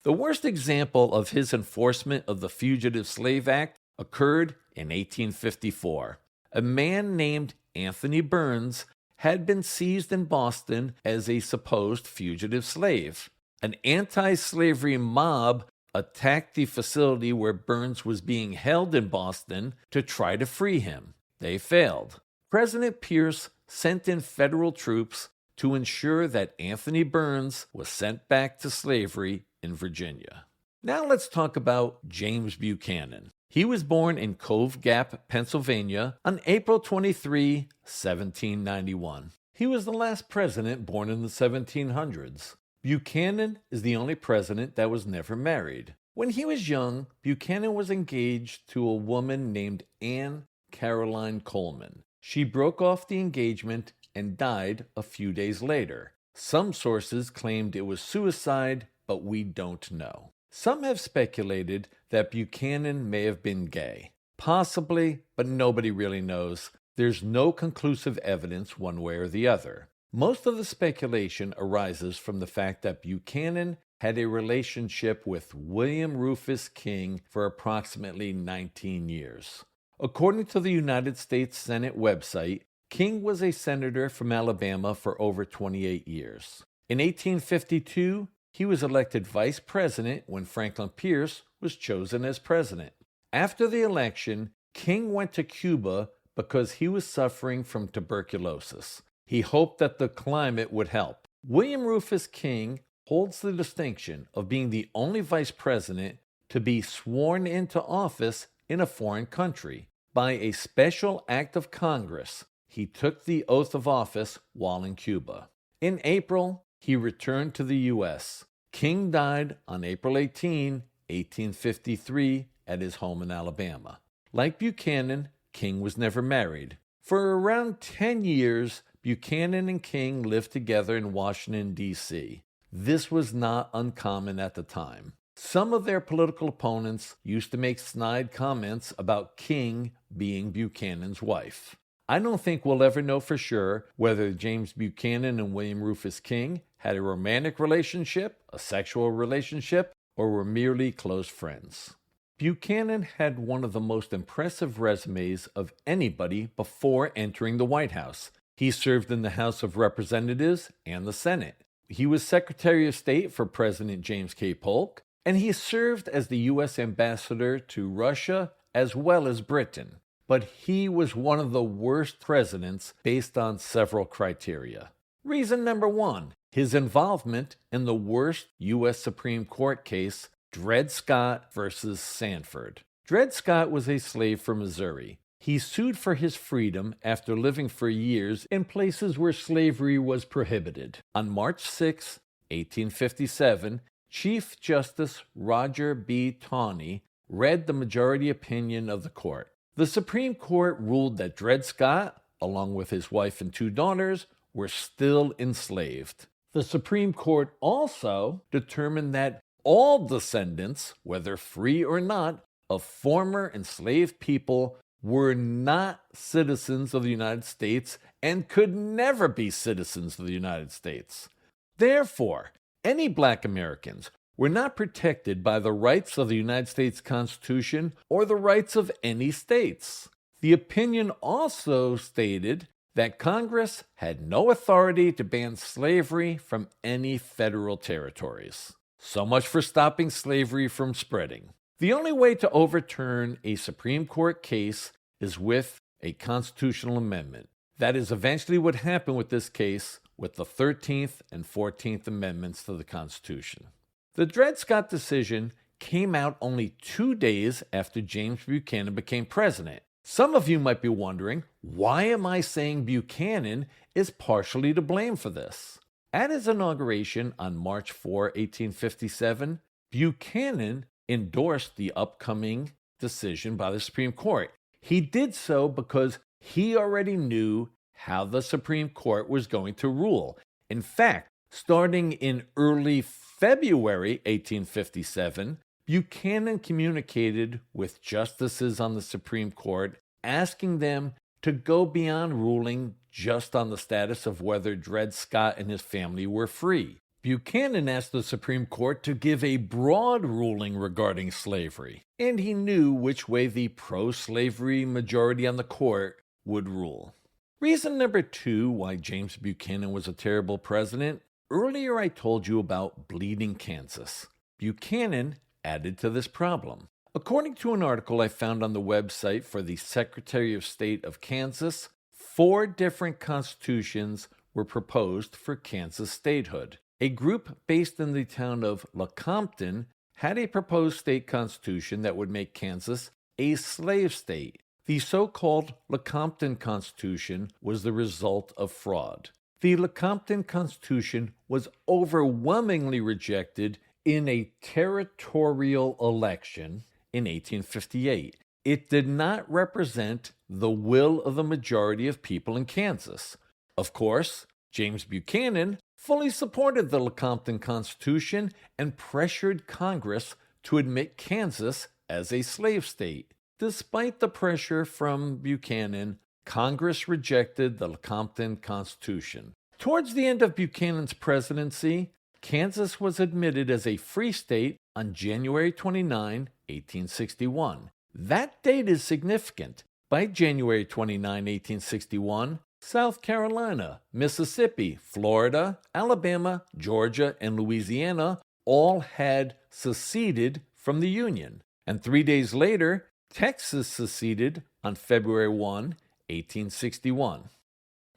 The worst example of his enforcement of the Fugitive Slave Act occurred in 1854. A man named Anthony Burns had been seized in Boston as a supposed fugitive slave. An anti-slavery mob attacked the facility where Burns was being held in Boston to try to free him. They failed. President Pierce sent in federal troops to ensure that Anthony Burns was sent back to slavery in Virginia. Now let's talk about James Buchanan. He was born in Cove Gap, Pennsylvania on April 23, 1791. He was the last president born in the 1700s. Buchanan is the only president that was never married. When he was young, Buchanan was engaged to a woman named Anne Caroline Coleman. She broke off the engagement and died a few days later. Some sources claimed it was suicide, but we don't know. Some have speculated that Buchanan may have been gay. Possibly, but nobody really knows. There's no conclusive evidence one way or the other. Most of the speculation arises from the fact that Buchanan had a relationship with William Rufus King for approximately 19 years. According to the United States Senate website, King was a senator from Alabama for over 28 years. In 1852, he was elected vice president when Franklin Pierce was chosen as president. After the election, King went to Cuba because he was suffering from tuberculosis. He hoped that the climate would help. William Rufus King holds the distinction of being the only vice president to be sworn into office in a foreign country. By a special act of Congress, he took the oath of office while in Cuba. In April, he returned to the U.S. King died on April 18, 1853, at his home in Alabama. Like Buchanan, King was never married. For around 10 years, Buchanan and King lived together in Washington, D.C. This was not uncommon at the time. Some of their political opponents used to make snide comments about King being Buchanan's wife. I don't think we'll ever know for sure whether James Buchanan and William Rufus King had a romantic relationship, a sexual relationship, or were merely close friends. Buchanan had one of the most impressive resumes of anybody before entering the White House. He served in the House of Representatives and the Senate. He was Secretary of State for President James K. Polk, and he served as the U.S. ambassador to Russia as well as Britain. But he was one of the worst presidents based on several criteria. Reason number one, his involvement in the worst U.S. Supreme Court case, Dred Scott versus Sanford. Dred Scott was a slave from Missouri. He sued for his freedom after living for years in places where slavery was prohibited. On March 6, 1857, Chief Justice Roger B. Taney read the majority opinion of the court. The Supreme Court ruled that Dred Scott, along with his wife and 2 daughters, were still enslaved. The Supreme Court also determined that all descendants, whether free or not, of former enslaved people were not citizens of the United States and could never be citizens of the United States. Therefore, any black Americans were not protected by the rights of the United States Constitution or the rights of any states. The opinion also stated that Congress had no authority to ban slavery from any federal territories. So much for stopping slavery from spreading. The only way to overturn a Supreme Court case is with a constitutional amendment. That is eventually what happened with this case with the 13th and 14th Amendments to the Constitution. The Dred Scott decision came out only 2 days after James Buchanan became president. Some of you might be wondering, why am I saying Buchanan is partially to blame for this? At his inauguration on March 4, 1857, Buchanan endorsed the upcoming decision by the Supreme Court. He did so because he already knew how the Supreme Court was going to rule. In fact, starting in early February 1857, Buchanan communicated with justices on the Supreme Court, asking them to go beyond ruling just on the status of whether Dred Scott and his family were free. Buchanan asked the Supreme Court to give a broad ruling regarding slavery, and he knew which way the pro-slavery majority on the court would rule. Reason number 2 why James Buchanan was a terrible president. Earlier I told you about bleeding Kansas. Buchanan added to this problem. According to an article I found on the website for the Secretary of State of Kansas, 4 different constitutions were proposed for Kansas statehood. A group based in the town of Lecompton had a proposed state constitution that would make Kansas a slave state. The so-called Lecompton Constitution was the result of fraud. The Lecompton Constitution was overwhelmingly rejected in a territorial election in 1858. It did not represent the will of the majority of people in Kansas. Of course, James Buchanan fully supported the Lecompton Constitution and pressured Congress to admit Kansas as a slave state. Despite the pressure from Buchanan, Congress rejected the Lecompton Constitution. Towards the end of Buchanan's presidency, Kansas was admitted as a free state on January 29, 1861. That date is significant. By January 29, 1861, South Carolina, Mississippi, Florida, Alabama, Georgia, and Louisiana all had seceded from the Union. And 3 days later, Texas seceded on February 1, 1861.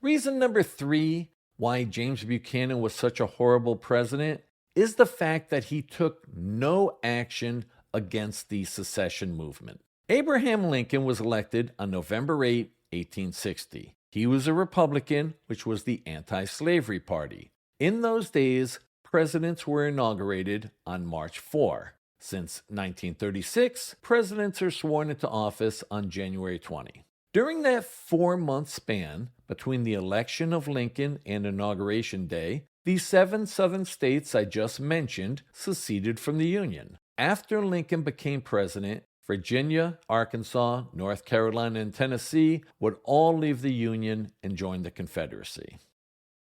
Reason number 3 why James Buchanan was such a horrible president is the fact that he took no action against the secession movement. Abraham Lincoln was elected on November 8, 1860. He was a Republican, which was the anti-slavery party. In those days, presidents were inaugurated on March 4. Since 1936, presidents are sworn into office on January 20. During that 4-month span between the election of Lincoln and Inauguration Day, the 7 southern states I just mentioned seceded from the Union. After Lincoln became president, Virginia, Arkansas, North Carolina, and Tennessee would all leave the Union and join the Confederacy.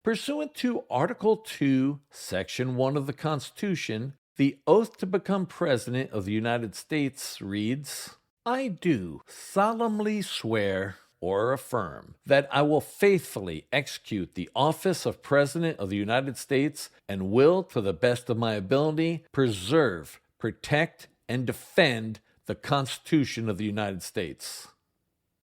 Pursuant to Article 2, Section 1 of the Constitution, the oath to become President of the United States reads, "I do solemnly swear or affirm that I will faithfully execute the office of President of the United States and will, to the best of my ability, preserve, protect, and defend the Constitution of the United States."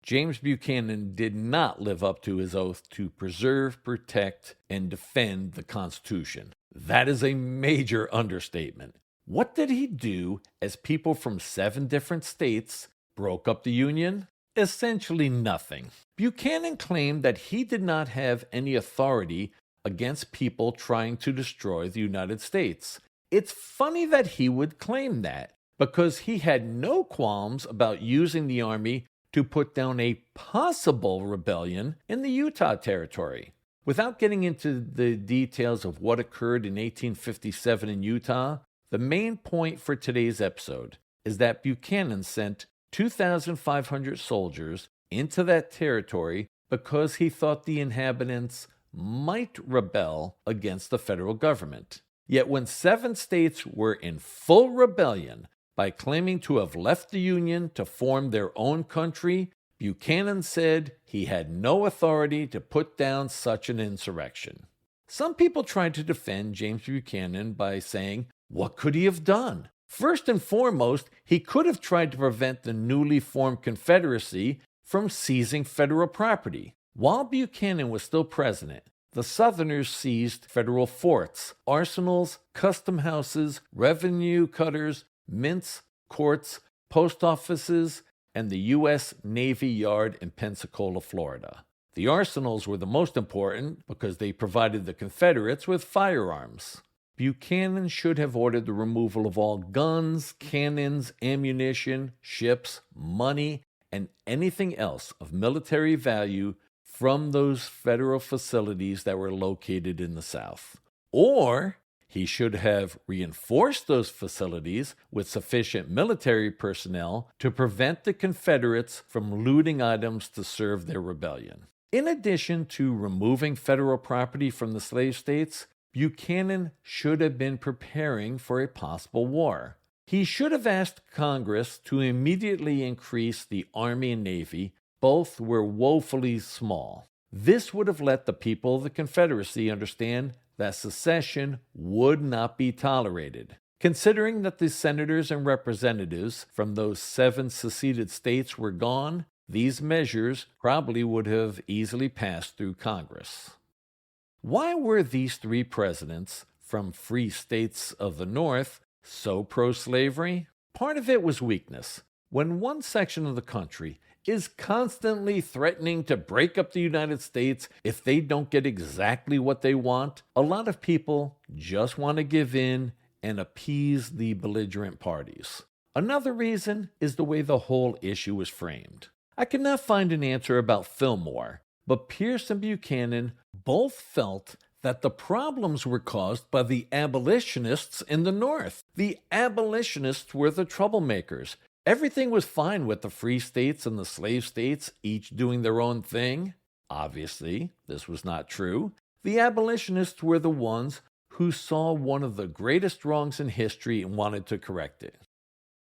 James Buchanan did not live up to his oath to preserve, protect, and defend the Constitution. That is a major understatement. What did he do as people from 7 different states broke up the Union? Essentially nothing. Buchanan claimed that he did not have any authority against people trying to destroy the United States. It's funny that he would claim that, because he had no qualms about using the army to put down a possible rebellion in the Utah Territory. Without getting into the details of what occurred in 1857 in Utah, The main point for today's episode is that Buchanan sent 2,500 soldiers into that territory because he thought the inhabitants might rebel against the federal government. Yet when 7 states were in full rebellion by claiming to have left the Union to form their own country, Buchanan said he had no authority to put down such an insurrection. Some people tried to defend James Buchanan by saying, what could he have done? First and foremost, he could have tried to prevent the newly formed Confederacy from seizing federal property. While Buchanan was still president, the Southerners seized federal forts, arsenals, custom houses, revenue cutters, mints, courts, post offices, and the U.S. Navy Yard in Pensacola, Florida. The arsenals were the most important because they provided the Confederates with firearms. Buchanan should have ordered the removal of all guns, cannons, ammunition, ships, money, and anything else of military value from those federal facilities that were located in the South. Or he should have reinforced those facilities with sufficient military personnel to prevent the Confederates from looting items to serve their rebellion. In addition to removing federal property from the slave states, Buchanan should have been preparing for a possible war. He should have asked Congress to immediately increase the Army and Navy. Both were woefully small. This would have let the people of the Confederacy understand that secession would not be tolerated. Considering that the senators and representatives from those 7 seceded states were gone, these measures probably would have easily passed through Congress. Why were these 3 presidents from free states of the North so pro-slavery? Part of it was weakness. When one section of the country is constantly threatening to break up the United States if they don't get exactly what they want, a lot of people just want to give in and appease the belligerent parties. Another reason is the way the whole issue was framed. I could not find an answer about Fillmore, but Pierce and Buchanan both felt that the problems were caused by the abolitionists in the North. The abolitionists were the troublemakers. Everything was fine with the free states and the slave states, each doing their own thing. Obviously, this was not true. The abolitionists were the ones who saw one of the greatest wrongs in history and wanted to correct it.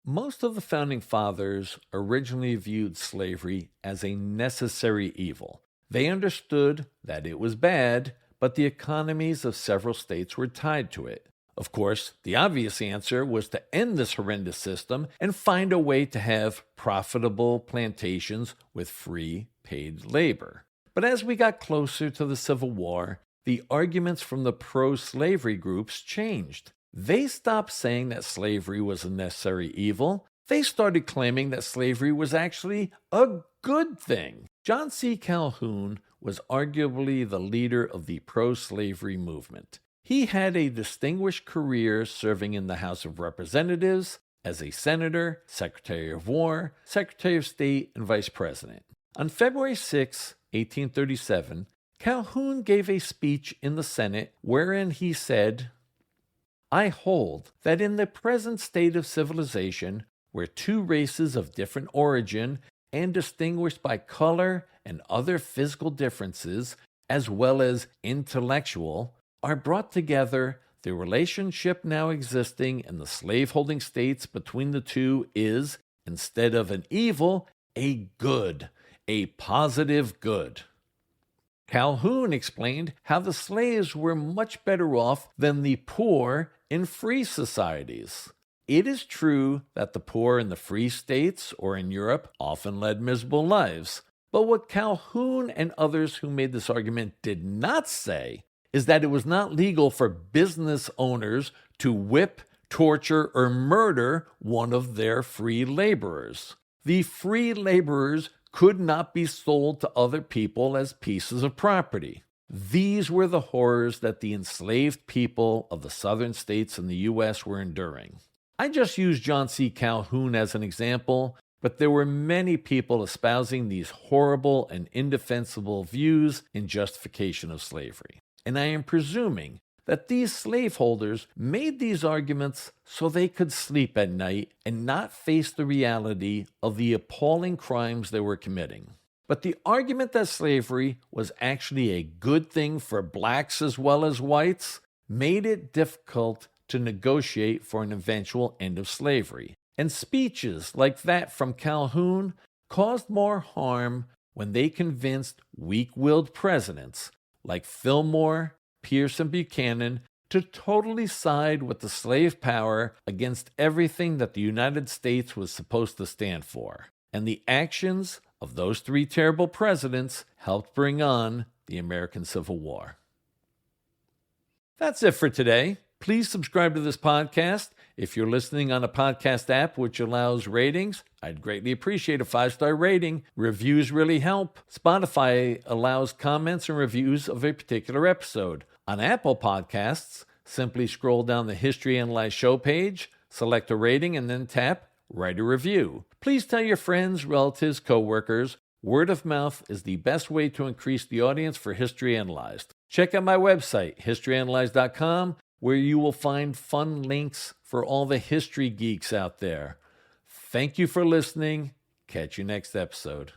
Most of the Founding Fathers originally viewed slavery as a necessary evil. They understood that it was bad, but the economies of several states were tied to it. Of course, the obvious answer was to end this horrendous system and find a way to have profitable plantations with free, paid labor. But as we got closer to the Civil War, the arguments from the pro-slavery groups changed. They stopped saying that slavery was a necessary evil. They started claiming that slavery was actually a good thing. John C. Calhoun was arguably the leader of the pro-slavery movement. He had a distinguished career serving in the House of Representatives as a senator, Secretary of War, Secretary of State, and Vice President. On February 6, 1837, Calhoun gave a speech in the Senate wherein he said, "I hold that in the present state of civilization, where 2 races of different origin and distinguished by color and other physical differences, as well as intellectual, are brought together, the relationship now existing in the slaveholding states between the 2 is, instead of an evil, a good, a positive good." Calhoun explained how the slaves were much better off than the poor in free societies. It is true that the poor in the free states or in Europe often led miserable lives, but what Calhoun and others who made this argument did not say is that it was not legal for business owners to whip, torture, or murder one of their free laborers. The free laborers could not be sold to other people as pieces of property. These were the horrors that the enslaved people of the southern states in the U.S. were enduring. I just used John C. Calhoun as an example, but there were many people espousing these horrible and indefensible views in justification of slavery. And I am presuming that these slaveholders made these arguments so they could sleep at night and not face the reality of the appalling crimes they were committing. But the argument that slavery was actually a good thing for blacks as well as whites made it difficult to negotiate for an eventual end of slavery. And speeches like that from Calhoun caused more harm when they convinced weak-willed presidents like Fillmore, Pierce, and Buchanan to totally side with the slave power against everything that the United States was supposed to stand for. And the actions of those three terrible presidents helped bring on the American Civil War. That's it for today. Please subscribe to this podcast. If you're listening on a podcast app which allows ratings, I'd greatly appreciate a 5-star rating. Reviews really help. Spotify allows comments and reviews of a particular episode. On Apple Podcasts, simply scroll down the History Analyzed show page, select a rating, and then tap Write a Review. Please tell your friends, relatives, coworkers. Word of mouth is the best way to increase the audience for History Analyzed. Check out my website, historyanalyzed.com, where you will find fun links for all the history geeks out there. Thank you for listening. Catch you next episode.